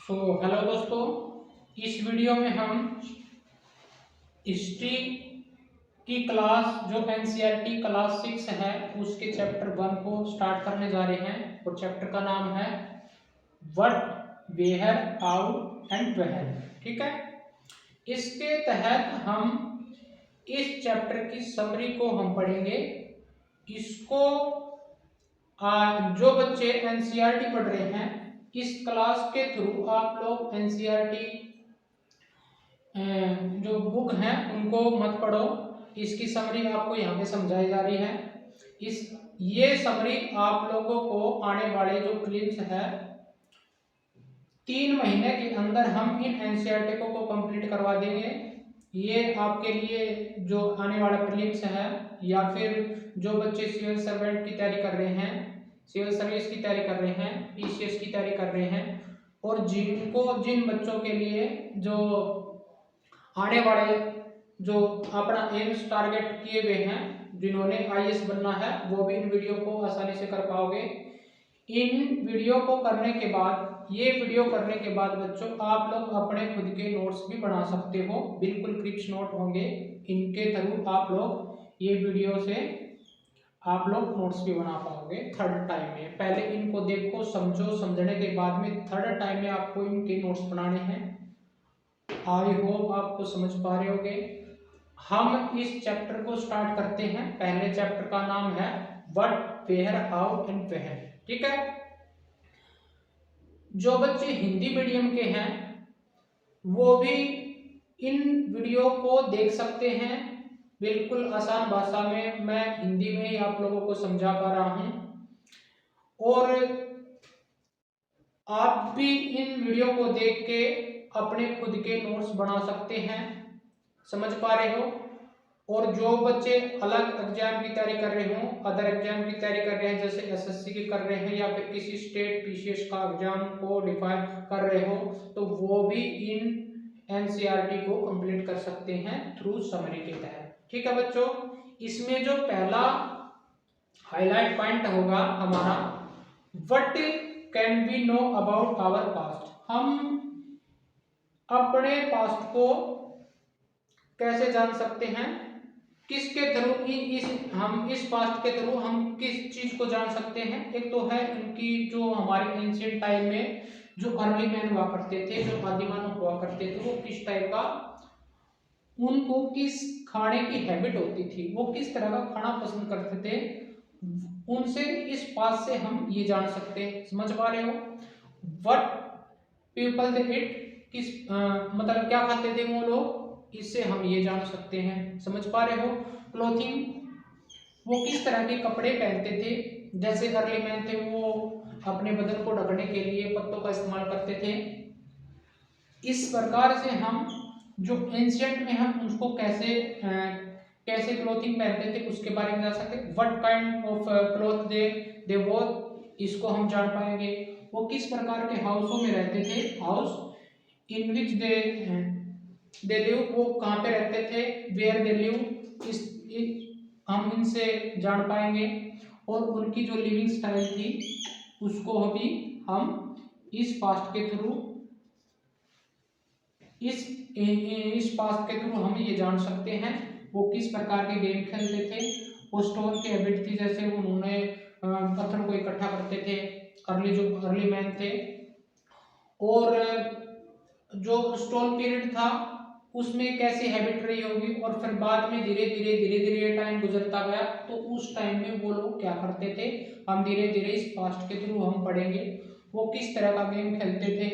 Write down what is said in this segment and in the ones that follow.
Hello दोस्तों, इस video में हम हिस्ट्री की क्लास जो एनसीईआरटी क्लास 6 है उसके चैप्टर 1 को स्टार्ट करने जा रहे हैं। और चैप्टर का नाम है what, where, how and when. ठीक है, इसके तहत हम इस चैप्टर की समरी को हम पढ़ेंगे। इसको जो बच्चे एनसीईआरटी पढ़ रहे हैं इस क्लास के थ्रू आप लोग एनसीईआरटी जो बुक हैं उनको मत पढ़ो। इसकी समरी आपको यहाँ पे समझाई जा रही है। ये समरी आप लोगों को आने वाले जो क्लिप्स है 3 महीने के अंदर हम इन एनसीईआरटी को कंप्लीट करवा देंगे। ये आपके लिए जो आने वाला प्रीलिम्स है या फिर जो बच्चे सिविल सर्वेंट की तैयारी कर रहे हैं, सिविल सर्विस की तैयारी कर रहे हैं, पीसीएस की तैयारी कर रहे हैं, और जिन बच्चों के लिए जो आने वाले जो अपना एम्स टारगेट किए हुए हैं, जिन्होंने आईएएस बनना है, वो भी इन वीडियो को आसानी से कर पाओगे। इन वीडियो को करने के बाद बच्चों आप लोग अपने खुद के नोट्स भी बना सकते हो। बिल्कुल क्रिप्स नोट होंगे, इनके थ्रू आप लोग ये वीडियो से आप लोग नोट्स भी बना पाओगे थर्ड टाइम में। पहले इनको देखो, समझो, समझने के बाद में थर्ड टाइम में आपको इनके नोट्स बनाने हैं। आई होप आपको समझ पा रहे होगे। हम इस चैप्टर को स्टार्ट करते हैं। पहले चैप्टर का नाम है what, where, how and when. ठीक है, जो बच्चे हिंदी मीडियम के हैं वो भी इन वीडियो को देख सकते हैं। बिल्कुल आसान भाषा में मैं हिंदी में ही आप लोगों को समझा पा रहा हूं, और आप भी इन वीडियो को देख के अपने खुद के नोट्स बना सकते हैं। समझ पा रहे हो। और जो बच्चे अलग एग्जाम की तैयारी कर रहे हो, अदर एग्जाम की तैयारी कर रहे हैं, जैसे एसएससी की कर रहे हैं या फिर किसी स्टेट पीसीएस का एग्जाम को डिफाइन कर रहे हो, तो वो भी इन एनसीईआरटी को कंप्लीट कर सकते हैं थ्रू समरी के तहत। ठीक है बच्चों, इसमें जो पहला हाईलाइट पॉइंट होगा हमारा, what can we know about our past. हम अपने पास्ट को कैसे जान सकते हैं, किसके थ्रू हम इस पास्ट के थ्रू हम किस चीज को जान सकते हैं। एक तो है इनकी जो हमारे एंशिएंट टाइम में जो अर्ली मैन हुआ करते थे, जो आदिमानव हुआ करते थे, वो किस टाइप का, उनको किस खाने की हैबिट होती थी, वो किस तरह का खाना पसंद करते थे, उनसे इस पास्ट से हम ये जान सकते हैं। समझ पा रहे हो। व्हाट पीपल दे इट, मतलब क्या खाते थे वो लोग, इससे हम ये जान सकते हैं। समझ पा रहे हो। क्लोथिंग, वो किस तरह के कपड़े पहनते थे। जैसे अर्ली मैन थे वो अपने बदन को ढकने के लिए पत्तों का इस्तेमाल करते थे। इस प्रकार से हम जो एंशिएंट में हम उसको कैसे क्लोथिंग पहनते थे उसके बारे में जान सकते। व्हाट काइंड ऑफ क्लॉथ दे वोर, इसको हम जान पाएंगे। वो किस प्रकार के हाउसों में रहते थे, house in which they live, वो कहाँ पे रहते थे, वेयर दे लिव, हम इनसे जान पाएंगे। और उनकी जो लिविंग स्टाइल थी उसको भी हम इस पास्ट के थ्रू इस पास्ट के थ्रू हम ये जान सकते हैं। वो किस प्रकार के गेम खेलते थे, वो स्टोन की हैबिट थी, जैसे उन्होंने पत्थर को इकट्ठा करते थे, अर्ली मैन थे। और जो स्टोन पीरियड था उसमें कैसी हैबिट रही होगी, और फिर बाद में धीरे धीरे टाइम गुजरता गया, तो उस टाइम में वो लोग क्या करते थे, हम धीरे धीरे इस पास्ट के थ्रू हम पढ़ेंगे। वो किस तरह का गेम खेलते थे,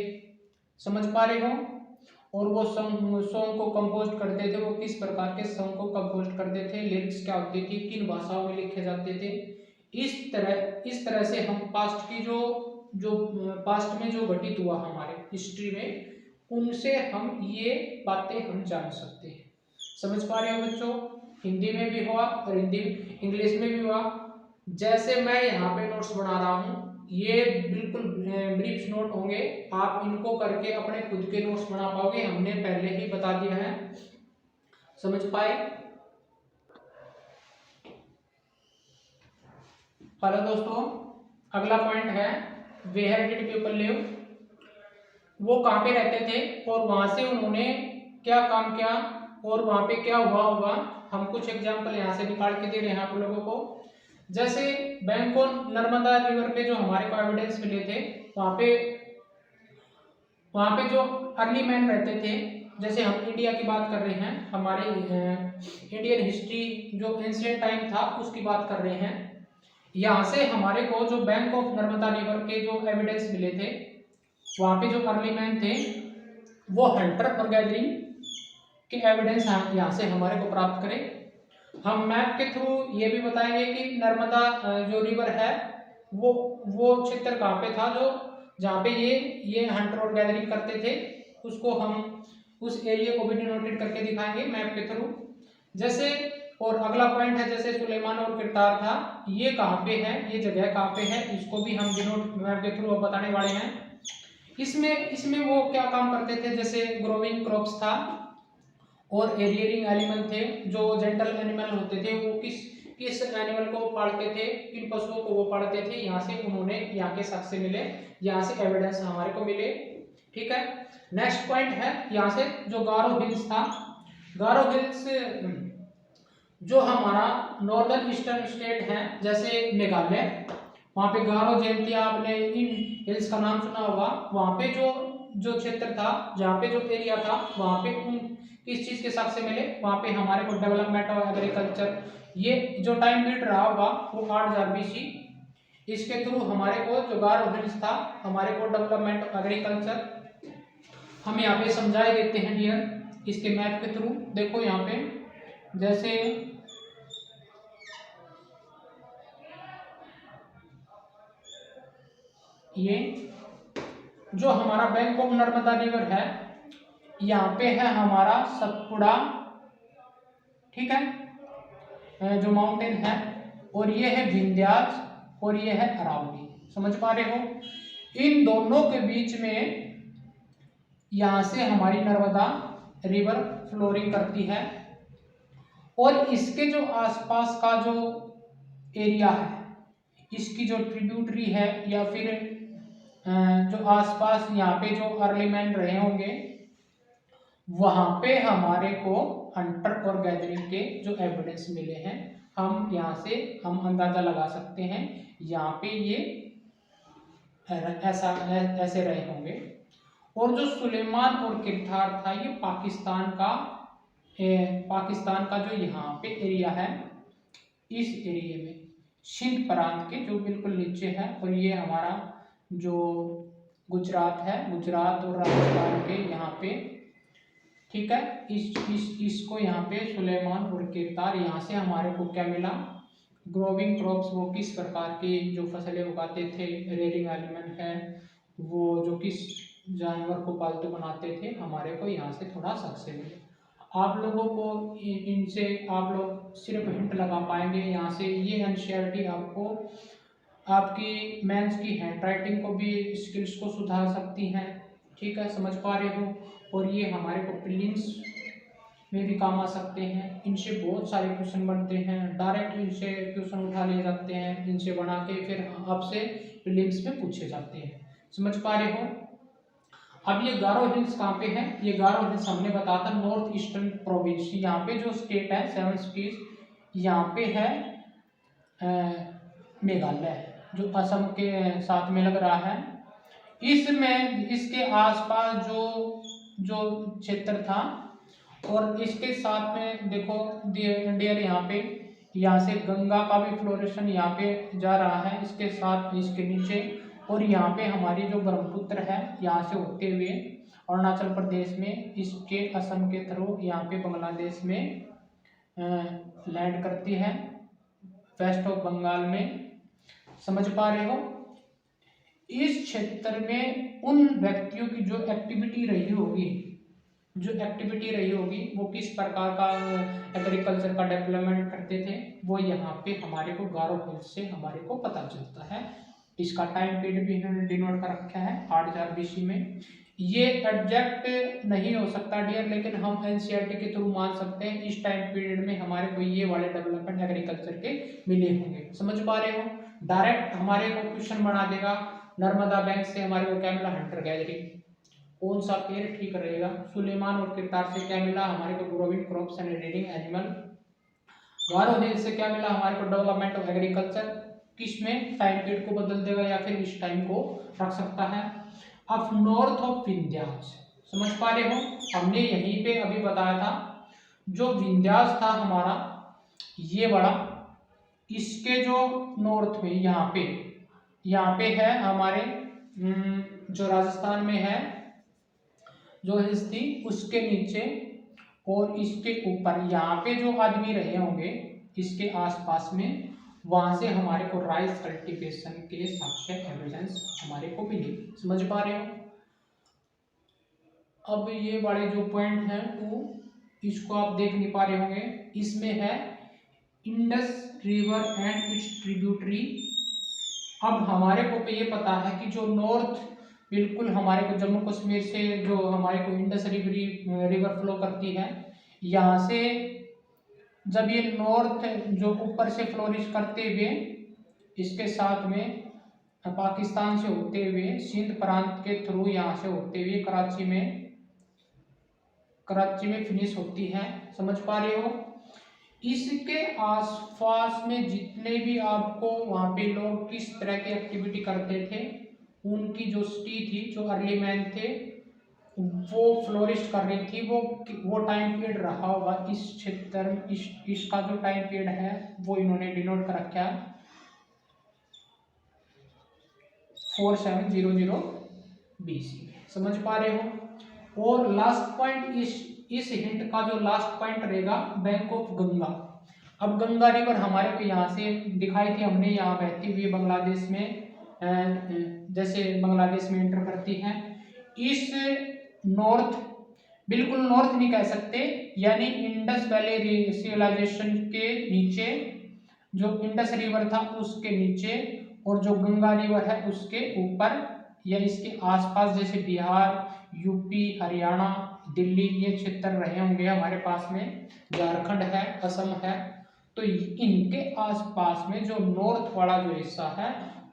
समझ पा रहे हो। और वो सॉन्ग को कंपोज करते थे, वो किस प्रकार के सॉन्ग को कंपोज करते थे, लिरिक्स क्या होती थी, किन भाषाओं में लिखे जाते थे। इस तरह से हम पास्ट की जो पास्ट में जो घटित हुआ हमारे हिस्ट्री में, उनसे हम ये बातें हम जान सकते हैं। समझ पा रहे हो बच्चों। हिंदी में भी हुआ और इंग्लिश में भी हुआ। जैसे मैं यहाँ पे नोट्स बना रहा हूँ, ये बिल्कुल ब्रीफ नोट होंगे, आप इनको करके अपने खुद के नोट्स बना पाओगे, हमने पहले ही बता दिया है। समझ पाए। हेलो दोस्तों, अगला पॉइंट है वेयर डिड पीपल लिव। वो कहाँ पे रहते थे और वहां से उन्होंने क्या काम किया और वहां पे क्या हुआ होगा, हम कुछ एग्जाम्पल यहाँ से निकाल के दे रहे हैं आप लोगों को। जैसे बैंक ऑफ नर्मदा रिवर पे जो हमारे को एविडेंस मिले थे, वहां पे जो अर्ली मैन रहते थे, जैसे हम इंडिया की बात कर रहे हैं, हमारे इंडियन हिस्ट्री जो एंशिएंट टाइम था उसकी बात कर रहे हैं। यहाँ से हमारे को जो बैंक ऑफ नर्मदा रिवर के जो एविडेंस मिले थे, वहां पे जो अर्ली मैन थे वो हंटर और गैदरिंग के एविडेंस यहाँ से हमारे को प्राप्त करें। हम मैप के थ्रू ये भी बताएंगे कि नर्मदा जो रिवर है वो क्षेत्र कहाँ पे था, जो जहाँ पे ये हंटर और गैदरिंग करते थे, उसको हम उस एरिया को भी डिनोटेड करके दिखाएंगे मैप के थ्रू। जैसे और अगला पॉइंट है, जैसे सुलेमान और किरतार था, ये कहाँ पे है, ये जगह कहाँ पे है, इसको भी हम डिनोट मैप के थ्रू बताने वाले हैं। इसमें वो क्या काम करते थे, जैसे ग्रोविंग क्रॉप्स था और एरियरिंग एनिमल थे, जो जेंटल एनिमल होते थे वो किस एनिमल को पालते थे, किन पशुओं को वो पालते थे, यहाँ से उन्होंने यहाँ के साक्ष्य मिले, यहाँ से एविडेंस हमारे को मिले। ठीक है, नेक्स्ट पॉइंट है यहाँ से जो गारो हिल्स था, गारो हिल्स जो हमारा नॉर्दर्न ईस्टर्न स्टेट है जैसे मेघालय, वहाँ पे गारो जयंतिया, आपने इन हिल्स का नाम सुना होगा। वहाँ पे जो क्षेत्र था, जहाँ पे जो एरिया था, वहाँ पे उन किस चीज के साक्ष्य मिले, वहाँ पे हमारे को डेवलपमेंट ऑफ एग्रीकल्चर, ये जो टाइम पीरियड रहा होगा वो 8000 BC, इसके थ्रू हमारे को जो गारो हिल्स था, हमारे को डेवलपमेंट ऑफ एग्रीकल्चर हम यहाँ पे समझाए देते हैं डियर, इसके मैप के थ्रू। देखो यहाँ पे जैसे ये जो हमारा बैंक ऑफ नर्मदा रिवर है, यहाँ पे है हमारा सतपुड़ा, ठीक है, जो माउंटेन है, और ये है विंध्याचल और ये है अरावली, समझ पा रहे हो। इन दोनों के बीच में यहाँ से हमारी नर्मदा रिवर फ्लोरिंग करती है, और इसके जो आसपास का जो एरिया है, इसकी जो ट्रिब्यूटरी है या फिर जो आसपास यहाँ पे जो अर्ली मैन रहे होंगे, वहां पे हमारे को हंटर और गैदरिंग के जो एविडेंस मिले हैं, हम यहाँ से हम अंदाजा लगा सकते हैं यहाँ पे ये ऐसे रहे होंगे। और जो सुलेमान और किरतार था, ये पाकिस्तान का जो यहाँ पे एरिया है, इस एरिया में सिंध प्रांत के जो बिल्कुल नीचे है, और ये हमारा जो गुजरात है, गुजरात और राजस्थान के यहाँ पे, ठीक है, इसको यहाँ पे सुलेमान और किरतार, यहाँ से हमारे को क्या मिला, ग्रोविंग क्रॉप्स, वो किस प्रकार की जो फसलें उगाते थे, रेयरिंग एलिमेंट है वो जो किस जानवर को पालतू बनाते थे, हमारे को यहाँ से थोड़ा सक्सेस मिले। आप लोगों को इनसे आप लोग सिर्फ हिंट लगा पाएंगे यहाँ से, ये एनसीईआरटी आपको आपकी मेंस की हैंड राइटिंग को भी स्किल्स को सुधार सकती हैं, ठीक है, समझ पा रहे हो। और ये हमारे को प्रीलिम्स में भी काम आ सकते हैं, इनसे बहुत सारे क्वेश्चन बनते हैं, डायरेक्ट इनसे क्वेश्चन उठा लिए जाते हैं, इनसे बना के फिर आपसे प्रीलिम्स में पूछे जाते हैं, समझ पा रहे हो। अब ये गारो हिल्स कहाँ पे है, ये गारो हिल्स हमने बताया था नॉर्थ ईस्टर्न प्रोविंस, यहाँ पे जो स्टेट है 7 स्टेट, यहाँ पे है मेघालय, जो असम के साथ में लग रहा है। इसमें इसके आसपास जो क्षेत्र था, और इसके साथ में देखो डियर यहाँ से गंगा का भी फ्लोरेशन यहाँ पे जा रहा है, इसके साथ इसके नीचे, और यहाँ पे हमारी जो ब्रह्मपुत्र है यहाँ से होते हुए अरुणाचल प्रदेश में, इसके असम के थ्रू यहाँ पे बांग्लादेश में लैंड करती है, वेस्ट ऑफ बंगाल में, समझ पा रहे हो। इस क्षेत्र में उन व्यक्तियों की जो एक्टिविटी रही होगी वो किस प्रकार का एग्रीकल्चर का डेवलपमेंट करते थे, वो यहाँ पे हमारे को गारो हिल्स से हमारे को पता चलता है। इसका टाइम पीरियड भी इन्होंने डिनोट कर रखा है 8000 BC में। ये एग्जैक्ट नहीं हो सकता डियर, लेकिन हम एनसीईआरटी के थ्रू मान सकते हैं इस टाइम पीरियड में हमारे को ये वाले डेवलपमेंट एग्रीकल्चर के मिले होंगे, समझ पा रहे हो। डायरेक्ट हमारे को क्वेश्चन बना देगा, नर्मदा बैंक से हमारे को क्या मिला, हंटर गैदरिंग, कौन सा पेयर ठीक रहेगा। सुलेमान और किरतार से क्या मिला हमारे को, growing crops and rearing animal. Garo hill से क्या मिला हमारे को, डेवलपमेंट ऑफ एग्रीकल्चर। किस में, टाइम पीरियड को बदल देगा या फिर इस टाइम को रख सकता है। अब नॉर्थ ऑफ विंध्यास, समझ पा रहे हो, हमने यहीं पे अभी बताया था जो विंध्यास था हमारा ये बड़ा, इसके जो नॉर्थ में यहाँ पे है हमारे जो राजस्थान में है जो हिल्स थी उसके नीचे और इसके ऊपर यहाँ पे जो आदमी रहे होंगे इसके आसपास में, वहां से हमारे को राइस कल्टीवेशन के साक्ष्य एविडेंस हमारे को मिले। समझ पा रहे हो। अब ये बड़े जो पॉइंट हैं टू, इसको आप देख नहीं पा रहे होंगे, इसमें है Indus river and it's tributary. अब हमारे को ये पता है कि जो नॉर्थ बिल्कुल हमारे को जम्मू कश्मीर से जो हमारे को इंडस रिवर फ्लो करती है, यहाँ से जब ये नॉर्थ जो ऊपर से फ्लोरिश करते हुए इसके साथ में पाकिस्तान से होते हुए सिंध प्रांत के थ्रू यहाँ से होते हुए कराची में फिनिश होती है। समझ पा रहे हो। इसके आसपास में जितने भी आपको वहाँ पे लोग किस तरह की एक्टिविटी करते थे, उनकी जो सिटी थी, जो अर्ली मैन थे वो फ्लोरिश कर रही थी, वो टाइम पीरियड रहा होगा इस क्षेत्र में। इसका जो टाइम पीरियड है वो इन्होंने डिनोट कर रखा है 4700 BC। समझ पा रहे हो। और लास्ट पॉइंट, इस हिंट का जो लास्ट पॉइंट रहेगा बैंक ऑफ गंगा। अब गंगा रिवर हमारे को यहाँ से दिखाई थी हमने, यहाँ बहती हुई बांग्लादेश में, जैसे बांग्लादेश में एंटर करती है। इस नॉर्थ, बिल्कुल नॉर्थ नहीं कह सकते, यानी इंडस वैली सिविलाइजेशन के नीचे जो इंडस रिवर था उसके नीचे और जो गंगा रिवर है उसके ऊपर या इसके आसपास, जैसे बिहार, यूपी, हरियाणा, दिल्ली, ये क्षेत्र रहे होंगे हमारे पास में, झारखंड है, असम है। तो इनके आसपास में जो नॉर्थ वाला जो हिस्सा है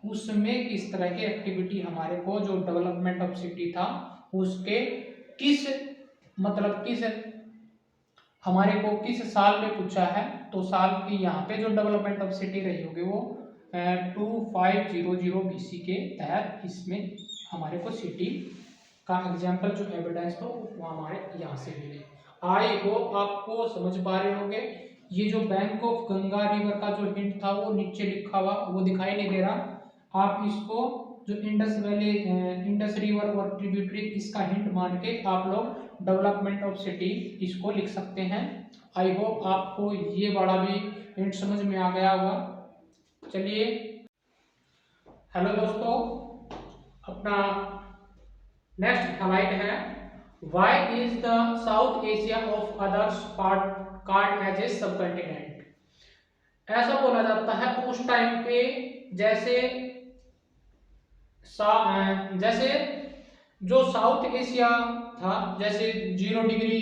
उसमें किस तरह की एक्टिविटी हमारे को, जो डेवलपमेंट ऑफ सिटी था उसके किस हमारे को किस साल में पूछा है, तो साल की यहाँ पे जो डेवलपमेंट ऑफ सिटी रही होगी वो 2500 BC के तहत इसमें हमारे को सिटी का एग्जाम्पल जो एविडेंस तो वो हमारे यहाँ से मिले। आई होप आपको समझ पा रहे होंगे। ये जो बैंक ऑफ गंगा रिवर का जो हिंट था वो नीचे लिखा हुआ वो दिखाई नहीं दे रहा, आप इसको जो इंडस रिवर और ट्रिब्यूटरी इसका हिंट मान के आप लोग डेवलपमेंट ऑफ सिटी इसको लिख सकते हैं। आई होप आपको ये बड़ा भी हिंट समझ में आ गया होगा। चलिए, हेलो दोस्तों, अपना नेक्स्ट हाइलाइट है, why is the South Asia of others part card as a subcontinent. ऐसा बोला जाता है उस टाइम पे जैसे जो साउथ एशिया था, जैसे 0 डिग्री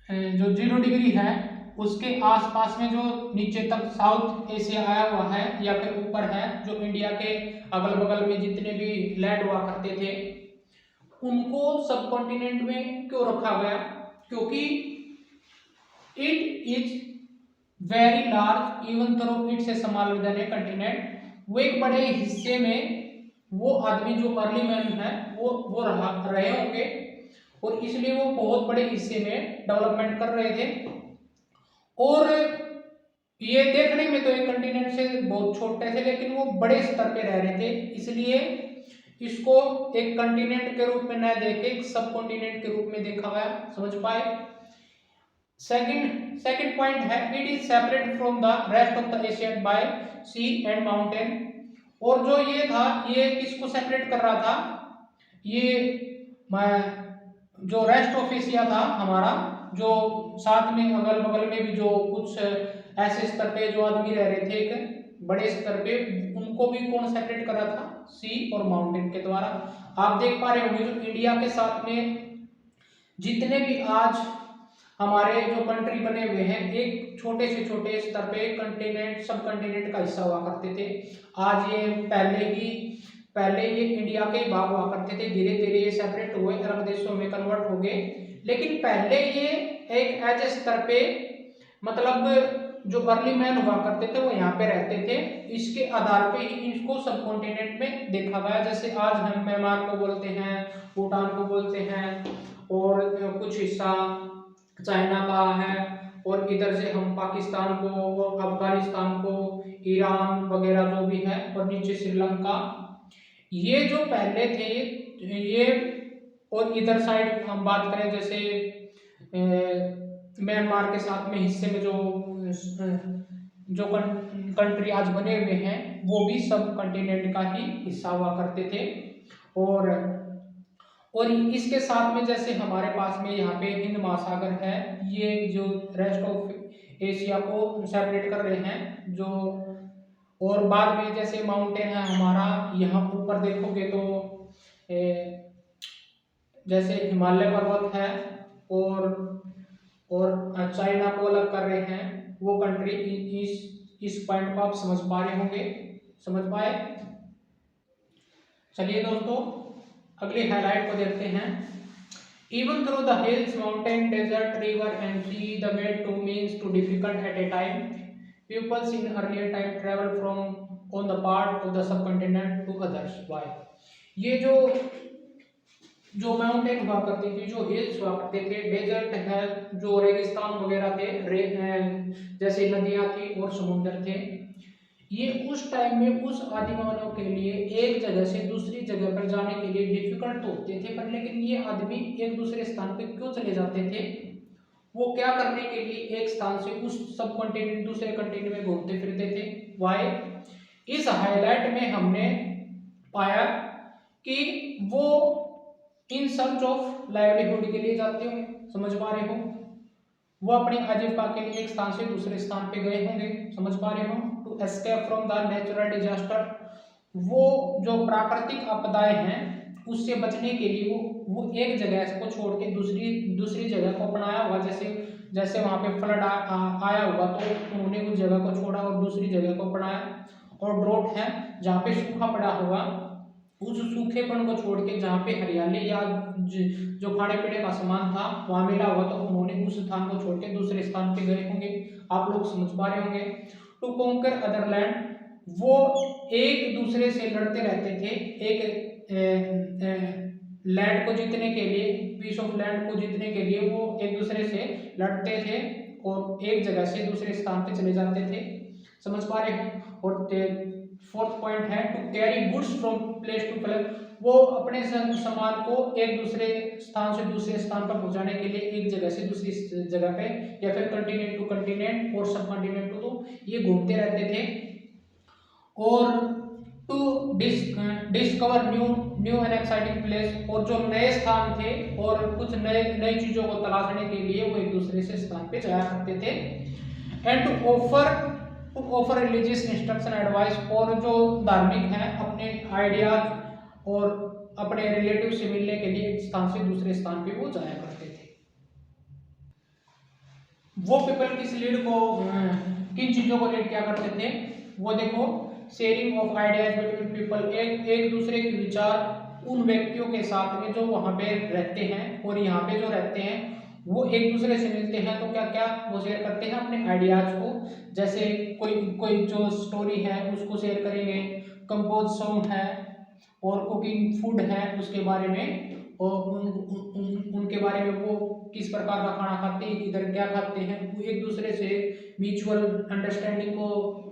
जो 0 डिग्री है उसके आसपास में जो नीचे तक साउथ एशिया आया हुआ है या फिर ऊपर है, जो इंडिया के अगल बगल में जितने भी लैंड हुआ करते थे उनको सब कॉन्टिनेंट में क्यों रखा गया, क्योंकि it is very large even though it's a smaller than a continent. वो एक बड़े हिस्से में वो आदमी जो अर्ली मैन है वो रहे होंगे और इसलिए वो बहुत बड़े हिस्से में डेवलपमेंट कर रहे थे। और ये देखने में तो एक कंटिनेंट से बहुत छोटे थे लेकिन वो बड़े स्तर पे रह रहे थे, इसलिए इसको एक कंटिनेंट के रूप में न देखे एक सब कॉन्टिनेंट के रूप में देखा गया। समझ पाए। सेकंड पॉइंट है, it is separate from the rest of the Asia by sea and mountain. और जो ये था ये किसको सेपरेट कर रहा था, ये जो रेस्ट ऑफ एशिया था हमारा, जो साथ में अगल बगल में भी जो कुछ ऐसे स्तर पे जो आदमी रह रहे थे एक बड़े स्तर पे, उनको भी कौन सेपरेट कर रहा था, सी और माउंटेन के द्वारा। आप देख पा रहे होंगे जो इंडिया के साथ में जितने भी आज हमारे जो कंट्री बने हुए हैं एक छोटे से छोटे स्तर पे कंटिनेंट सब कंटिनेंट का हिस्सा हुआ करते थे। आज ये पहले ही पहले ये इंडिया के भाग हुआ करते थे, धीरे धीरे ये सेपरेट हुए, अलग देशों में कन्वर्ट हो गए। लेकिन पहले ये एक ऐसे स्तर पे मतलब जो अर्ली मैन हुआ करते थे वो यहाँ पे रहते थे, इसके आधार पे ही इसको सब कॉन्टिनेंट में देखा गया। जैसे आज हम म्यांमार को बोलते हैं, भूटान को बोलते हैं, और कुछ हिस्सा चाइना का है, और इधर से हम पाकिस्तान को, अफगानिस्तान को, ईरान वगैरह जो भी है, और नीचे श्रीलंका, ये जो पहले थे ये। और इधर साइड हम बात करें जैसे म्यांमार के साथ में हिस्से में जो कंट्री आज बने हुए हैं वो भी सब कॉन्टिनेंट का ही हिस्सा हुआ करते थे। और इसके साथ में जैसे हमारे पास में यहाँ पे हिंद महासागर है, ये जो रेस्ट ऑफ एशिया को सेपरेट कर रहे हैं जो। और बाद में जैसे माउंटेन है हमारा, यहाँ ऊपर देखोगे तो जैसे हिमालय पर्वत है, और चाइना को अलग कर रहे हैं वो कंट्री। इस पॉइंट को आप समझ पा रहे होंगे, समझ पाए। चलिए दोस्तों अगली हाईलाइट को देखते हैं। Even through the hills, mountain, desert, river and sea, the way to means to difficult at a time, peoples in earlier time travel from on the part of the subcontinent to others. Why, ये जो mountain हुआ करती थी, जो hills हुआ करते थे, desert है, जो रेगिस्तान वगैरह थे, जैसे नदियां थी और समुद्र थे, ये उस टाइम में उस आदिमानव के लिए एक जगह से दूसरी जगह पर जाने के लिए डिफिकल्ट होते थे। पर लेकिन ये आदमी एक दूसरे स्थान पे क्यों चले जाते थे? वो क्या करने के लिए एक स्थान से उस सब कॉन्टिनेंट दूसरे कॉन्टिनेंट में घूमते फिरते थे। वाई, इस हाईलाइट में हमने पाया कि वो इन सर्च ऑफ लाइवलीहुड के लिए जाते होंगे, समझ पा रहे हो। वो अपनी आजीविका के लिए एक स्थान से दूसरे स्थान पे गए होंगे, समझ पा रहे हो। To escape from the natural disaster, वो जो प्राकृतिक आपदाएं हैं उससे बचने के लिए वो एक जगह को छोड़ के दूसरी जगह को अपनाया हुआ। जैसे वहां पे फ्लड आया हुआ तो उन्होंने उस जगह को छोड़ा और दूसरी जगह को अपनाया। और ड्रॉट है, जहाँ पे सूखा पड़ा होगा उस सूखेपन को छोड़ के जहाँ पे हरियाली या जो खाने पीने का सामान था वहां मिला हुआ तो उन्होंने उस स्थान को छोड़ के दूसरे स्थान पे गए होंगे। आप लोग समझ पा रहे होंगे। टू कॉन्कर अदर लैंड, वो एक दूसरे से लड़ते रहते थे, एक लैंड को जीतने के लिए, पीस ऑफ लैंड को जीतने के लिए वो एक दूसरे से लड़ते थे और एक जगह से दूसरे स्थान पे चले जाते थे, समझ पा रहे हो। और फोर्थ पॉइंट है to carry goods from place to place, वो अपने सामान को एक दूसरे स्थान से दूसरे स्थान पर पहुंचाने के लिए एक जगह से दूसरी जगह पे या फिर कंटिनेंट टू कंटिनेंट और सब कंटिनेंट टू ये घूमते रहते थे। और to discover new and exciting place, और जो नए स्थान थे और कुछ नई चीजों को तलाशने के लिए वो एक दूसरे से स्थान पे जाया करते थे। And to offer religious instruction advice, और जो धार्मिक हैं अपने आइडियाज और अपने रिलेटिव से मिलने के लिए एक स्थान से दूसरे स्थान पे वो जाया करते थे। वो पीपल किस लीड को, किन चीजों को लीड क्या करते थे? वो देखो, sharing of ideas between people, एक दूसरे के विचार उन व्यक्तियों के साथ में जो वहां पे रहते हैं और यहाँ पे जो रहते हैं वो एक दूसरे से मिलते हैं तो क्या क्या वो शेयर करते हैं अपने आइडियाज को। जैसे कोई जो स्टोरी है उसको शेयर करेंगे, कंपोज सॉन्ग है और कुकिंग फूड है उसके बारे में, और उनके बारे में वो किस प्रकार का खाना खाते हैं, इधर क्या खाते हैं, वो एक दूसरे से म्यूचुअल अंडरस्टैंडिंग को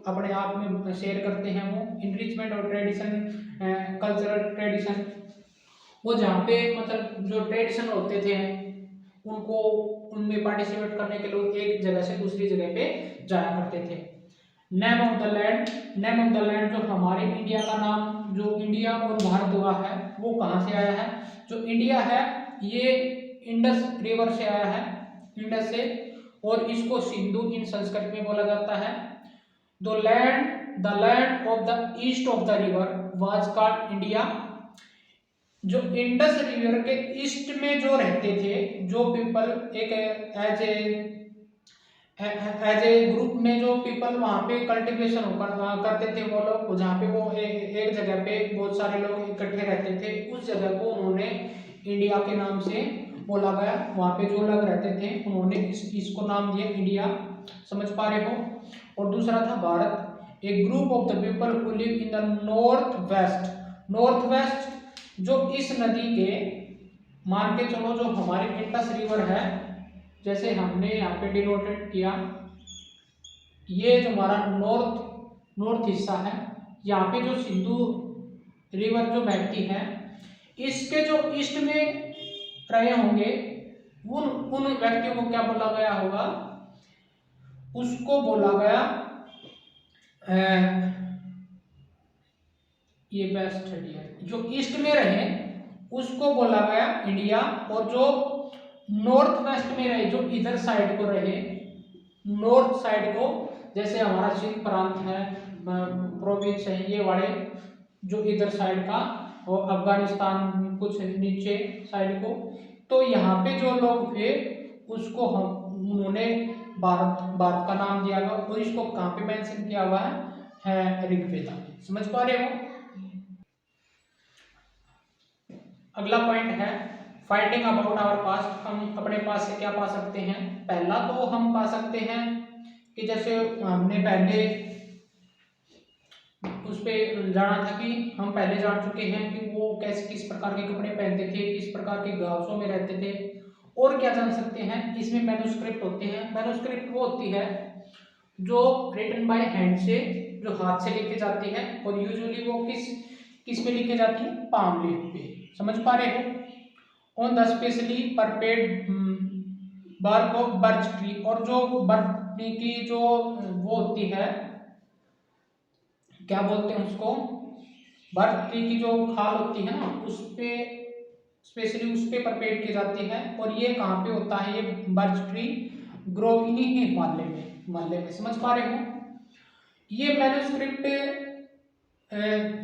अपने आप में शेयर करते हैं। वो इनरिचमेंट और ट्रेडिशन, कल्चरल ट्रेडिशन, वो जहाँ पे मतलब जो ट्रेडिशन होते थे उनको उनमें पार्टिसिपेट करने के लिए एक जगह से दूसरी जगह पे जाया करते थे। Name of the land, name of the land, जो हमारे इंडिया का नाम, जो इंडिया और भारत हुआ है वो कहाँ से आया है? जो इंडिया है ये इंडस रिवर से आया है, इंडस से, और इसको सिंधु इन संस्कृत में बोला जाता है। The land of the east of the river was called India. जो इंडस रिवर के ईस्ट में जो रहते थे, जो पीपल एक as a as a group में जो पीपल वहाँ पे कल्टीवेशन करते थे वो लोग, जहाँ पे वो एक जगह पे बहुत सारे लोग इकट्ठे रहते थे, उस जगह को उन्होंने इंडिया के नाम से बोला गया। वहाँ पे जो लोग रहते थे उन्होंने इसको नाम दिया इंडिया। समझ पा रहे हो। और दूसरा था भारत, a group of the people who live in the north west. North west जो इस नदी के, मान के चलो जो हमारी इंडस रिवर है, जैसे हमने यहाँ पे डिनोटेड किया, ये जो हमारा नॉर्थ हिस्सा है, यहाँ पे जो सिंधु रिवर जो बहती है, इसके जो ईस्ट में रहे होंगे उन व्यक्तियों को क्या बोला गया होगा, उसको बोला गया ये वेस्ट है, जो ईस्ट में रहे उसको बोला गया इंडिया, और जो नॉर्थ वेस्ट में रहे, जो इधर साइड को रहे, नॉर्थ साइड को, जैसे हमारा सिंध प्रांत है, प्रोविंस है, ये वाले जो इधर साइड का, और अफगानिस्तान कुछ नीचे साइड को, तो यहाँ पे जो लोग थे उसको उन्होंने भारत का नाम दिया गया। और इसको कहाँ पे मेंशन किया हुआ है ऋग्वेदा। समझ पा रहे हो। अगला पॉइंट है फाइंडिंग अबाउट आवर पास्ट। हम अपने पास से क्या पा सकते हैं। पहला तो हम पा सकते हैं कि जैसे हमने पहले उस पे जाना था कि हम पहले जान चुके हैं कि वो कैसे किस प्रकार के कपड़े पहनते थे, किस प्रकार के गांवों में रहते थे। और क्या जान सकते हैं, इसमें मैन्युस्क्रिप्ट होते हैं। मैन्युस्क्रिप्ट वो होती है जो रिटन बाय हैंड से, जो हाथ से लिखी जाती है, और यूजुअली वो किस में लिखी जाती है, पाम लीफ पे। समझ पा रहे हो। On the specially prepared bark of birch tree, और जो बर्च ट्री की जो वो होती है, क्या बोलते हैं उसको, बर्च ट्री की जो खाल होती है ना, उस पे स्पेशली उस पे परपेड की जाती है। और ये कहाँ पे होता है, ये बर्च ट्री ग्रो इन्हीं ही हिमालय में। समझ पा रहे हो। ये मैन्युस्क्रिप्ट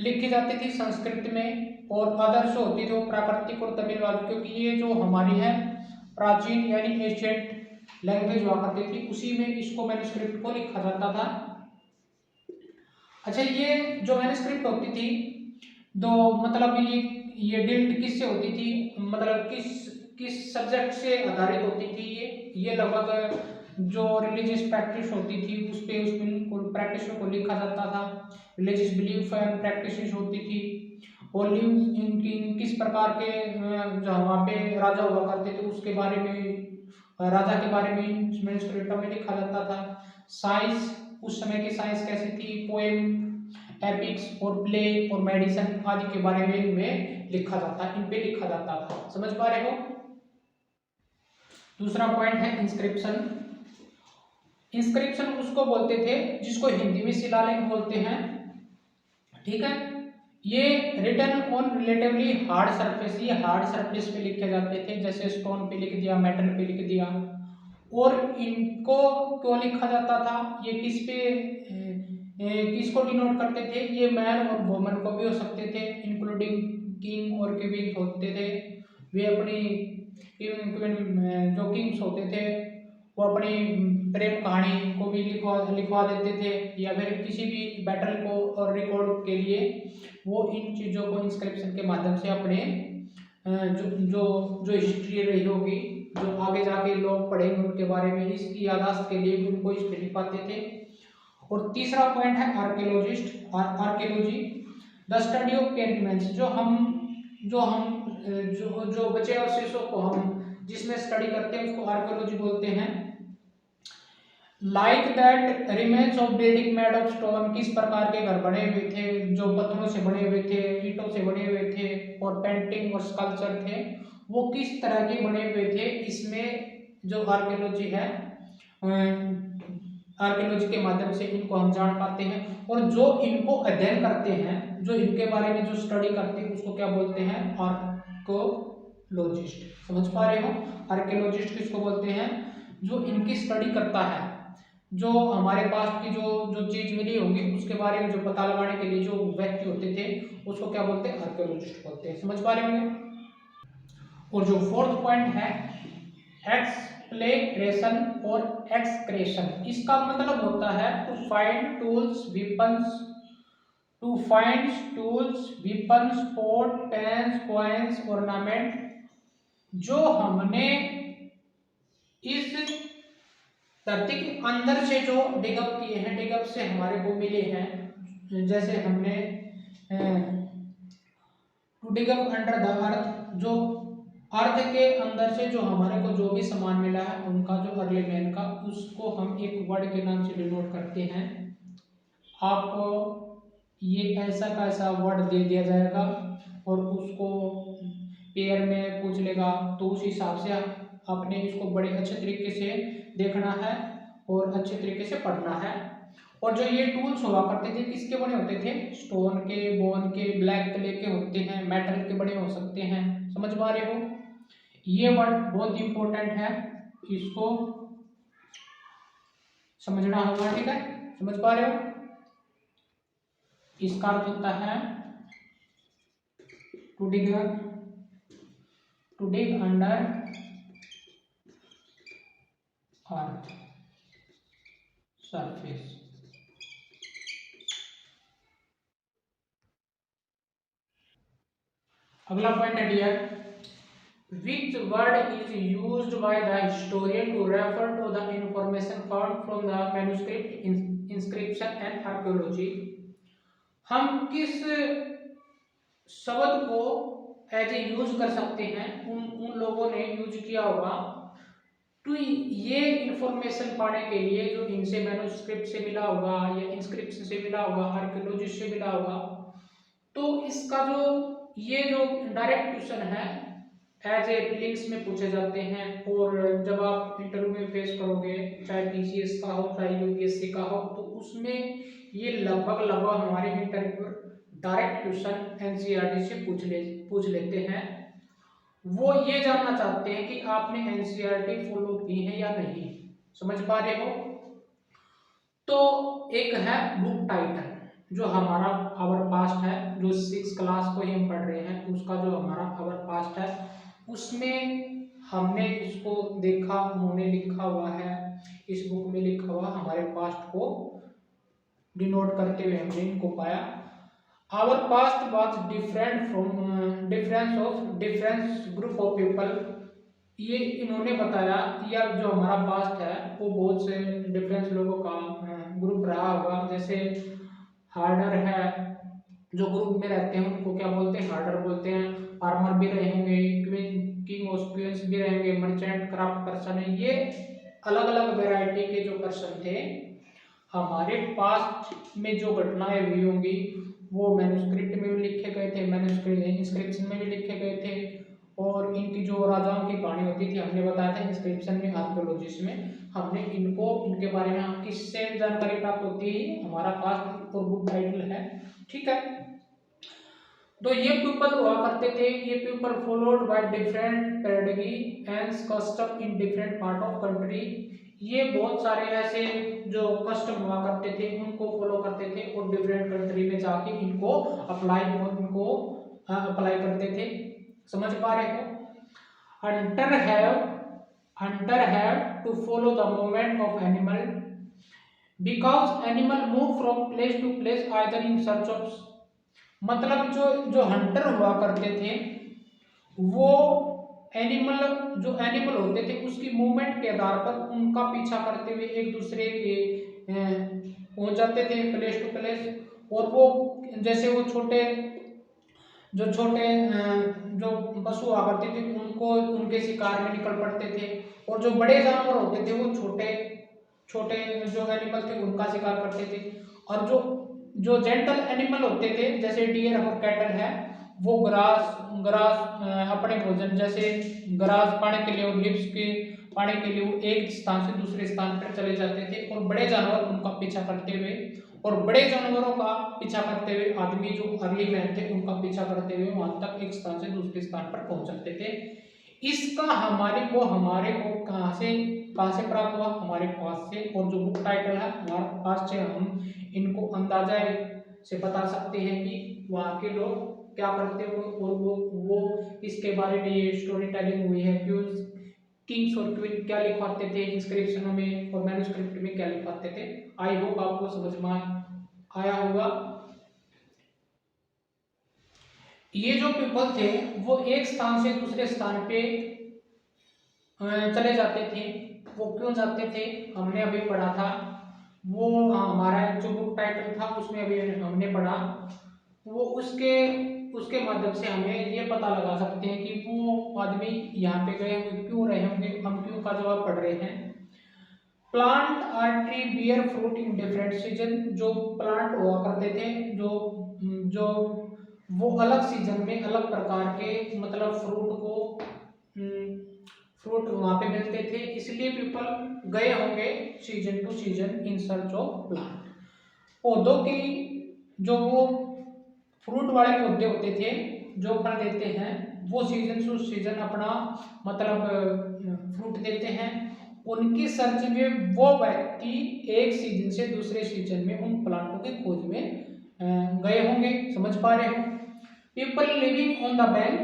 लिखी जाती थी संस्कृत में, और अदर्स होती थी वो प्राकृतिक और तमिल वाली, क्योंकि ये जो हमारी है प्राचीन यानी एशियंट लैंग्वेज हुआ करती थी, उसी में इसको मैन्युस्क्रिप्ट को लिखा जाता था। अच्छा, ये जो मैन्युस्क्रिप्ट होती थी, दो मतलब ये डील्ड किससे होती थी, मतलब किस सब्जेक्ट से आधारित होती थी ये लगभग जो रिलीजियस प्रैक्टिस होती थी उस प्रैक्टिस को लिखा जाता था। रिलीजियस बिलीफ एंड प्रैक्टिस होती थी, और इनकी किस प्रकार के जो वहाँ पे राजा हुआ करते थे उसके बारे में, राजा के बारे में मैन्युस्क्रिप्ट में लिखा जाता था। साइंस, उस समय की साइंस कैसी थी, पोएम, एपिक्स और प्ले और मेडिसिन आदि के बारे में इनमें लिखा जाता, इन पे लिखा जाता था। समझ पा रहे हो। दूसरा पॉइंट है इंस्क्रिप्शन। इंस्क्रिप्शन उसको बोलते थे जिसको हिंदी में शिलालेख बोलते हैं। ठीक है। ये written on relatively hard surface, ये हार्ड सरफेस पे लिखे जाते थे, जैसे स्टोन पे लिख दिया, मेटल पे लिख दिया। और इनको क्यों लिखा जाता था, ये किसको डिनोट करते थे, ये मैन और वुमन को भी हो सकते थे, इंक्लूडिंग किंग और क्वीन होते थे। वे अपनी जो किंग्स होते थे वो अपनी प्रेम कहानी को भी लिखवा देते थे, या फिर किसी भी बैटल को और रिकॉर्ड के लिए वो इन चीज़ों को इंस्क्रिप्शन के माध्यम से अपने जो हिस्ट्री रही होगी, जो आगे जाके लोग पढ़ेंगे उनके बारे में, इसकी याददाश्त के लिए भी उनको इस पे लिख पाते थे। और तीसरा पॉइंट है archaeologist. Archaeology the study of experiments, जो बचे अवशेषों को हम जिसमें स्टडी करते हैं उसको आर्कियोलॉजी बोलते हैं। Like that remains of building made of stone, किस प्रकार के घर बने हुए थे, जो पत्थरों से बने हुए थे, ईंटों से बने हुए थे, और पेंटिंग और स्कल्पचर थे वो किस तरह के बने हुए थे, इसमें जो आर्कियोलॉजी है, आर्कियोलॉजी के माध्यम से इनको हम जान पाते हैं। और जो इनको अध्ययन करते हैं, जो इनके बारे में जो स्टडी करते हैं उसको क्या बोलते हैं, आर्कियोलॉजिस्ट। समझ पा रहे हो। आर्कियोलॉजिस्ट किसको बोलते हैं, जो इनकी स्टडी करता है, जो हमारे पास की जो चीज मिली होगी उसके बारे में जो पता लगाने के लिए जो व्यक्ति होते थे उसको क्या बोलते हैं, आर्कियोलॉजिस्ट बोलते हैं। समझ पा रहे होंगे। और जो फोर्थ पॉइंट है एक्सप्लेरेशन और एक्सक्रेशन। इसका मतलब होता है to find tools weapons, to find tools weapons pot pens coins ornament. जो हमने इस धरती के अंदर से जो डिगअप किए हैं, डिगअप से हमारे को मिले हैं, जैसे हमने टू डिगअप अंडर द अर्थ, जो अर्थ के अंदर से जो हमारे को जो भी सामान मिला है उनका जो अर्ली मैन का, उसको हम एक वर्ड के नाम से डिनोट करते हैं। आपको ये ऐसा का ऐसा वर्ड दे दिया जाएगा और उसको पेयर में पूछ लेगा, तो उस हिसाब से आपने इसको बड़े अच्छे तरीके से देखना है और अच्छे तरीके से पढ़ना है। और जो ये टूल्स हुआ करते थे किसके बने होते थे? स्टोन के, बोन के, ब्लैक क्ले के होते हैं, मेटल के बने हो सकते हैं। समझ पा रहे हो? ये वर्ड बहुत इंपॉर्टेंट है, इसको समझना होगा। ठीक है, समझ पा रहे हो? इसका अर्थ होता है to dig under earth surface. अगला पॉइंट है dear, which word is used by the historian to refer to the information found from the manuscript, inscription and archaeology। हम किस शब्द को एज ए यूज कर सकते हैं, उन लोगों ने यूज किया होगा तो ये इंफॉर्मेशन पाने के लिए जो इनसे मैन्युस्क्रिप्ट से मिला होगा या इंस्क्रिप्शन से मिला होगा, आर्कियोलॉजी से मिला होगा। तो इसका जो ये जो डायरेक्ट क्वेश्चन है एज ए प्रीलिम्स में पूछे जाते हैं, और जब आप इंटरव्यू में फेस करोगे, चाहे पीसीएस का हो चाहे यूपीएससी का हो, तो उसमें ये लगभग हमारे इंटरव्यू डायरेक्ट क्वेश्चन एनसीईआरटी से पूछ लेते हैं। वो ये जानना चाहते हैं कि आपने एनसीईआरटी फॉलो की है या नहीं। समझ पा रहे हो? तो एक है बुक टाइटल, जो हमारा आवर पास्ट है, जो 6 क्लास को ही हम पढ़ रहे हैं, उसका जो हमारा आवर पास्ट है, उसमें हमने इसको देखा, उन्होंने लिखा हुआ है, इस बुक में लिखा हुआ हमारे पास्ट को डिनोट करते हुए हमने इनको पाया। Our past was different from difference group of people. ये इन्होंने बताया, या जो हमारा पास्ट है वो बहुत से डिफरेंस लोगों का ग्रुप रहा होगा। जैसे हार्डर है, जो ग्रुप में रहते हैं उनको क्या बोलते हैं? हार्डर बोलते हैं। फार्मर भी रहेंगे, किंग ऑफ क्वींस भी रहेंगे, मर्चेंट, क्राफ्ट पर्सन है। ये अलग अलग वैरायटी के जो पर्सन थे, हमारे पास्ट में जो घटनाएं हुई होंगी वो मैन्युस्क्रिप्ट में भी लिखे गए थे, मैन्युस्क्रिप्ट इंस्क्रिप्शन में भी लिखे गए थे, और इनकी जो राजाओं की कहानी होती थी हमने बताया था इंस्क्रिप्शन में, आर्कियोलॉजिस्ट में हमने इनको, इनके बारे में हम किससे जानकारी प्राप्त होती है? हमारा पास्ट और बुक टाइटल है। ठीक है, तो ये पीपल हुआ करते थे, ये people followed by different pedagogy and custom in different part of country. ये बहुत सारे ऐसे जो कस्टम हुआ करते थे उनको फॉलो करते थे और डिफरेंट कंट्री में जाके इनको अप्लाई और इनको अप्लाई करते थे। समझ पा रहे हो? hunter have to follow the movement of animal because animal move from place to place either in search of, मतलब जो हंटर हुआ करते थे वो एनिमल होते थे उसकी मूवमेंट के आधार पर उनका पीछा करते हुए एक दूसरे के पहुंच जाते थे प्लेस टू प्लेस। और वो जैसे वो छोटे जो पशु हुआ करते थे उनको उनके शिकार में निकल पड़ते थे, और जो बड़े जानवर होते थे वो छोटे जो एनिमल थे उनका शिकार करते थे। और जो जेंटल एनिमल होते थे जैसे डियर और कैटल है, वो ग्रास अपने भोजन जैसे ग्रास पाने के लिए और लिप्स के पाने के लिए वो एक स्थान से दूसरे स्थान पर चले जाते थे, और बड़े जानवर उनका पीछा करते हुए, और बड़े जानवरों का पीछा करते हुए आदमी जो अर्ली मैन थे उनका पीछा करते हुए वहां तक एक स्थान से दूसरे स्थान पर पहुंच सकते थे। इसका हमारे को कहां से प्राप्त हुआ? हमारे पास से। और जो बुक टाइटल है हमारे पास से हम इनको अंदाजा से बता सकते हैं कि वहाँ के लोग क्या करते हो, और वो इसके बारे में ये स्टोरी टेलिंग हुई है, क्यों किंग्स और क्वीन क्या लिखवाते थे इंस्क्रिप्शनों में और मैन्युस्क्रिप्ट में क्या लिखवाते थे। आई होप आपको समझ में आया होगा। ये जो पीपल थे वो एक स्थान से दूसरे स्थान पे चले जाते थे। वो क्यों जाते थे हमने अभी पढ़ा था। वो हमारा जो बुक टाइटल था उसमें अभी हमने पढ़ा। वो उसके उसके माध्यम से हमें ये पता लगा सकते हैं कि वो आदमी यहाँ पे गए हुए क्यों रहे होंगे। हम क्यों का जवाब पढ़ रहे हैं। Plant or tree bear fruit in different season. जो प्लांट हुआ करते थे जो वो अलग सीजन में अलग प्रकार के मतलब फ्रूट वहां पे मिलते थे, इसलिए पीपल गए होंगे season two season in search of plant. पौधों की जो वो फ्रूट वाले पौधे होते थे जो फल देते हैं वो सीजन टू सीजन अपना मतलब फ्रूट देते हैं। उनकी सर्च में वो व्यक्ति एक सीजन से दूसरे सीजन में उन प्लांटों की खोज में गए होंगे। समझ पा रहे हो। People living on the bank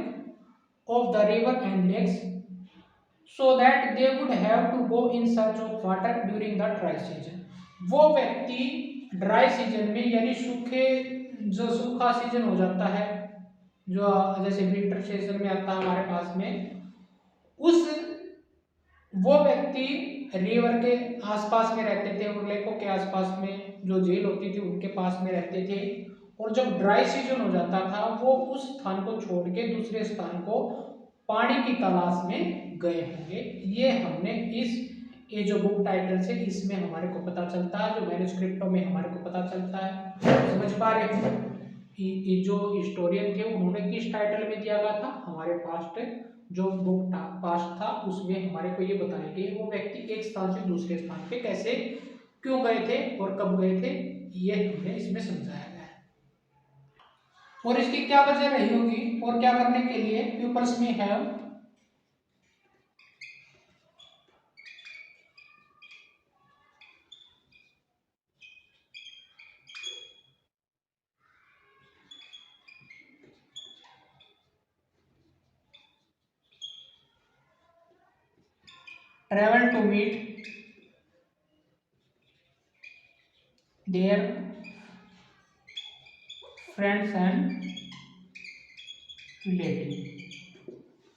of the river and lakes so that they would have to go in search of water during the dry season. वो व्यक्ति ड्राई सीजन में यानी जो सूखा सीजन हो जाता है जो जैसे विंटर सीजन में आता है हमारे पास में, उस वो व्यक्ति रिवर के आसपास में रहते थे और लेकों के आसपास में जो झील होती थी उनके पास में रहते थे। और जब ड्राई सीजन हो जाता था वो उस स्थान को छोड़ के दूसरे स्थान को पानी की तलाश में गए होंगे। ये हमने ये जो बुक टाइटल से इसमें हमारे को पता चलता है, जो मैन्युस्क्रिप्टों में हमारे को पता चलता है। समझ पा रहे हो। ये जो हिस्टोरियन थे उन्होंने किस टाइटल में दिया गया था, हमारे पास्ट जो बुक पास्ट था उसमें हमारे को ये बताया कि वो व्यक्ति एक स्थान से दूसरे स्थान पे कैसे क्यों गए थे और कब गए थे, ये हमने इसमें समझाया गया है। और इसकी क्या वजह रही होगी और क्या करने के लिए पीपल्स में have travel to meet their friends and relative.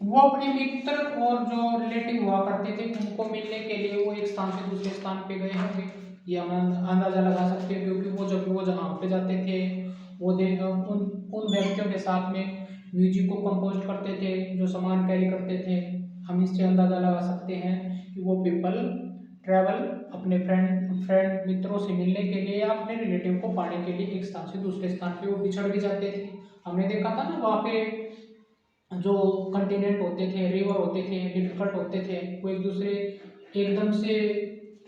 वो अपने मित्र और जो रिलेटिव हुआ करते थे उनको मिलने के लिए वो एक स्थान से दूसरे स्थान पे गए होंगे। ये हम अंदाजा लगा सकते हैं क्योंकि वो जब वो जहाँ पे जाते थे वो उन व्यक्तियों के साथ में म्यूजिक को कंपोज करते थे, जो सामान कैरी करते थे। हम इससे अंदाजा लगा सकते हैं कि वो पीपल ट्रैवल अपने फ्रेंड मित्रों से मिलने के लिए या अपने रिलेटिव को पाने के लिए एक स्थान से दूसरे स्थान पे वो बिछड़ भी जाते थे। हमने देखा था ना वहाँ पे जो कंटिनेंट होते थे, रिवर होते थे, डिफिकल्ट होते थे, वो एक दूसरे एकदम से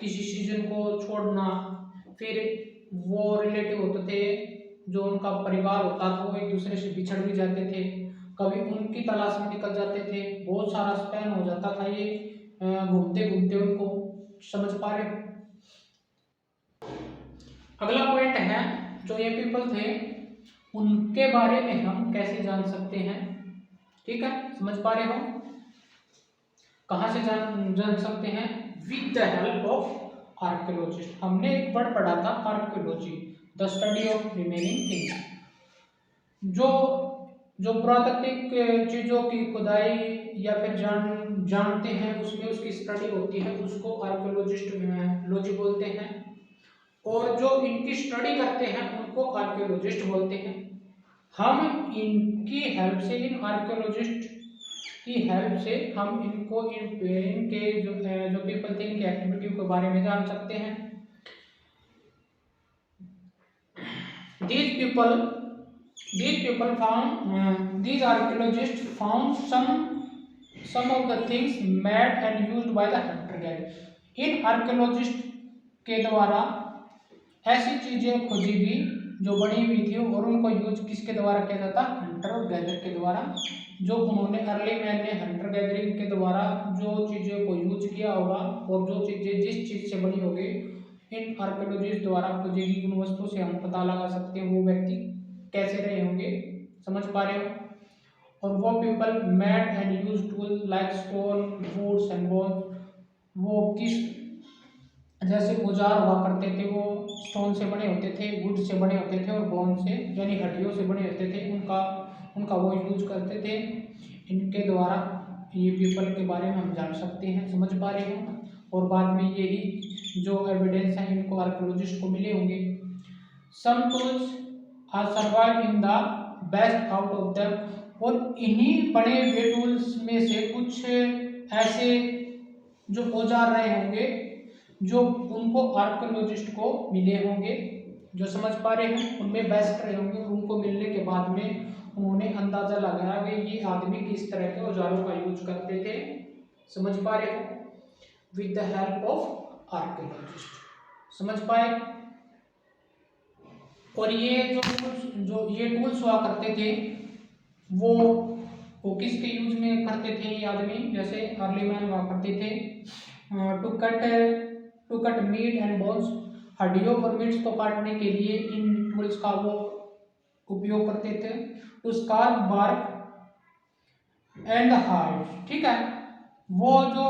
किसी सीजन को छोड़ना, फिर वो रिलेटिव होते थे जो उनका परिवार होता था वो एक दूसरे से बिछड़ भी जाते थे, कभी उनकी तलाश में निकल जाते थे, बहुत सारा स्पैन हो जाता था ये घूमते घूमते उनको। समझ पा रहे हो। अगला पॉइंट है जो ये पीपल थे उनके बारे में हम कैसे जान सकते हैं। ठीक है, समझ पा रहे हो। कहां से जान सकते हैं, with the help of archaeologist. हमने एक वर्ड पढ़ा था archaeology, the study of remaining things. जो पुरातात्विक चीजों की खुदाई या फिर जानते हैं उसमें उसकी स्टडी होती है उसको आर्कियोलॉजी बोलते हैं। और जो इनकी स्टडी करते हैं उनको आर्कियोलॉजिस्ट बोलते हैं। हम इनकी हेल्प से इन आर्कियोलॉजिस्ट की हेल्प से हम इनके जो पीपल थे इनकी एक्टिविटी के बारे में जान सकते हैं। These archaeologists found some of the things made and used by the hunter gatherer। In archaeologist के द्वारा ऐसी चीजें खोजी गई जो बनी हुई थी और उनको यूज किसके द्वारा किया जाता, हंटर और गैदर के द्वारा। जो उन्होंने अर्ली मैन ने हंटर गैदरिंग के द्वारा जो चीज़ों को यूज किया होगा और जो चीज़ें जिस चीज़ से बनी होगी इन आर्कियोलॉजिस्ट द्वारा खोजी गई उन वस्तु से हम पता लगा सकते हैं वो व्यक्ति कैसे रहे होंगे। समझ पा रहे हो। और वो people made and use tool like stone, woods and bone, वो किस जैसे औजार हुआ करते थे वो स्टोन से बने होते थे, वुड से बने होते थे और बोन से यानी हड्डियों से बने होते थे, उनका उनका वो यूज करते थे। इनके द्वारा ये पीपल के बारे में हम जान सकते हैं, समझ पा रहे हो। और बाद में यही जो एविडेंस है इनको आर्कियोलॉजिस्ट को मिले होंगे। Some tools are survive in the best out of them, और इन्हीं बड़े हुए टूल्स में से कुछ ऐसे जो औजार रहे होंगे जो उनको आर्कियोलॉजिस्ट को मिले होंगे, जो समझ पा रहे हैं, उनमें बेस्ट रहे होंगे। उनको मिलने के बाद में उन्होंने अंदाजा लगाया कि ये आदमी किस तरह के औजारों का यूज करते थे, समझ पा रहे हो, with the help of archaeologist, समझ पाए। और ये जो ये टूल्स हुआ करते थे वो किसके यूज में करते थे ये आदमी, जैसे अर्ली मैन हुआ करते थे to cut meat and bones, हड्डियों और मीट्स को काटने के लिए इन टूल्स का वो उपयोग करते थे। To scar bark and hard, ठीक है, वो जो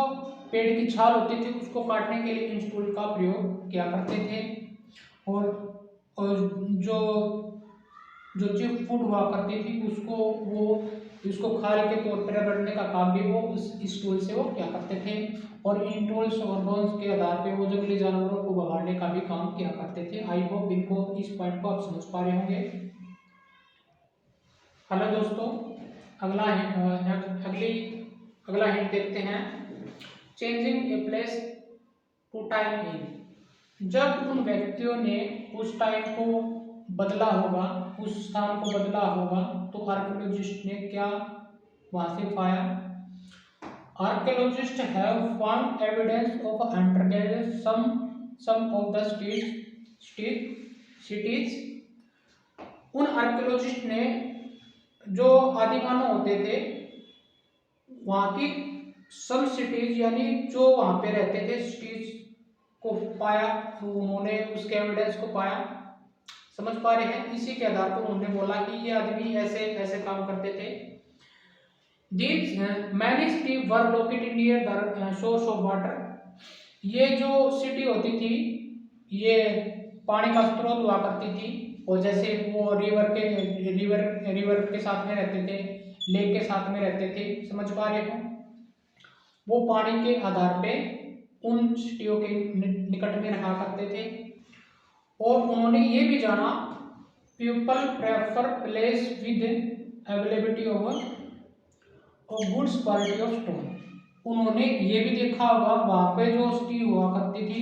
पेड़ की छाल होती थी उसको काटने के लिए इन टूल का प्रयोग किया करते थे। और जो जो चिप फूड हुआ करती थी उसको वो इसको खाल के तौर पर रगड़ने का काम भी वो इस टूल से वो क्या करते थे। और इन टूल्स और बोन्स के आधार पे वो जंगली जानवरों को भगाने का भी काम किया करते थे। आई होप इनको इस पॉइंट को आप समझ पा रहे होंगे। हेलो दोस्तों, अगला हिंट देखते हैं। Changing a place to time in, जब उन व्यक्तियों ने उस टाइम को बदला होगा, उस स्थान को बदला होगा, तो आर्कियोलॉजिस्ट ने क्या वहां से पाया। Archaeologist have found evidence of एंटरगेज सम ऑफ द सिटीज। उन आर्कियोलॉजिस्ट ने जो आदिमानव होते थे वहाँ की सम सिटीज यानी जो वहाँ पे रहते थे सिटीज को पाया, तो उन्होंने उसके एविडेंस को पाया, समझ पा रहे हैं। इसी के आधार पर उन्होंने बोला कि ये आदमी ऐसे ऐसे काम करते थे। These many cities were located near the source of water, ये जो सिटी होती थी ये पानी का स्रोत हुआ करती थी, और जैसे वो रिवर के साथ में रहते थे, लेक के साथ में रहते थे, समझ पा रहे हो। वो पानी के आधार पे उन सिटियों के निकट में रहा करते थे। और उन्होंने ये भी जाना people prefer place with availability of goods quality of stone. उन्होंने ये भी देखा होगा वहाँ पे जो सिटी हुआ करती थी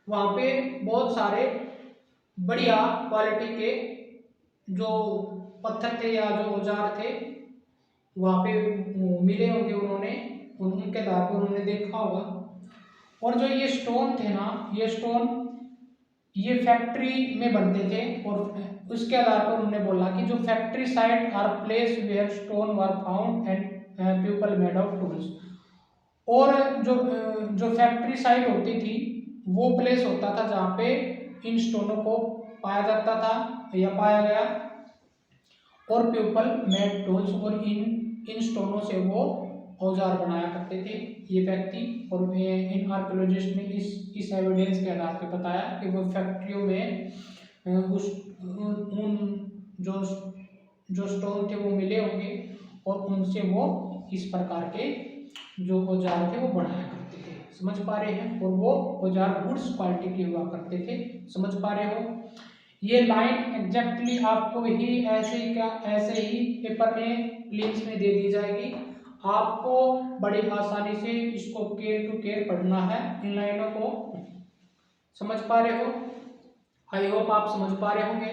वहाँ पे बहुत सारे बढ़िया क्वालिटी के जो पत्थर थे या जो औजार थे वहाँ पे मिले होंगे, उन्होंने उनके आधार पर उन्होंने देखा होगा। और जो ये स्टोन थे ना, ये स्टोन ये फैक्ट्री में बनते थे, और उसके आधार पर उन्होंने बोला कि जो factory site are place where stone were found and people made of tools. और जो फैक्ट्री साइट होती थी वो प्लेस होता था जहाँ पे इन स्टोनों को पाया जाता था या पाया गया, और पीपल मेड टूल्स, और इन स्टोनों से वो औजार बनाया करते थे ये व्यक्ति। और इन आर्कियोलॉजिस्ट ने इस एविडेंस के आधार पे बताया कि वो फैक्ट्रियों में उन जो स्टोन थे वो मिले होंगे, और उनसे वो इस प्रकार के जो औजार थे वो बनाया करते थे, समझ पा रहे हैं। और वो औजार गुड्स क्वालिटी के हुआ करते थे, समझ पा रहे हो। ये लाइन एग्जैक्टली आपको ही ऐसे ही पेपर में लिंक्स में दे दी जाएगी, आपको बड़ी आसानी से इसको केयर टू केयर पढ़ना है, इन लाइनों को, समझ पा रहे हो। आई होप आप समझ पा रहे होंगे।